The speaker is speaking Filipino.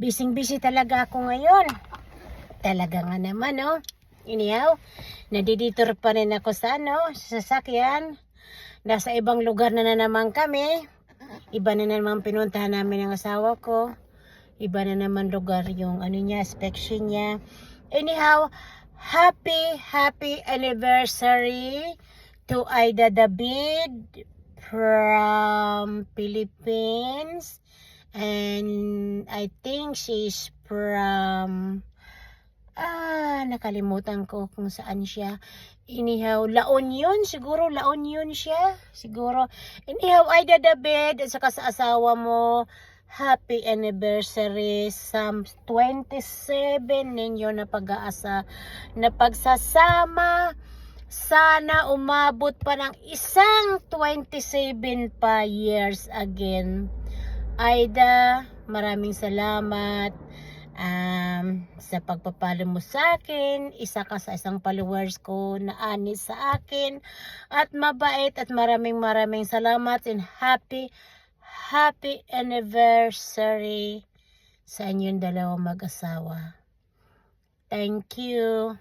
Busy talaga ako ngayon. Talaga nga naman, no? Anyhow, nadidetour pa rin ako sa sasakyan. Nasa ibang lugar na naman kami. Iba na naman pinuntahan namin ng asawa ko. Iba na naman lugar yung inspection niya. Anyhow, happy anniversary to Aida David from Philippines. And I think she's from nakalimutan ko kung saan siya. Anyhow, La Union, siguro La Union siya. Siguro. Anyhow, Aida David at saka sa asawa mo, happy anniversary sa 27 ninyo na pag-aasa, na pagsasama. Sana umabot pa ng isang 27 pa years again. Aida, maraming salamat sa pagpapalo mo sa akin. Isa ka sa isang followers ko na anis sa akin at mabait, at maraming salamat, and happy anniversary sa inyong dalawang mag-asawa. Thank you.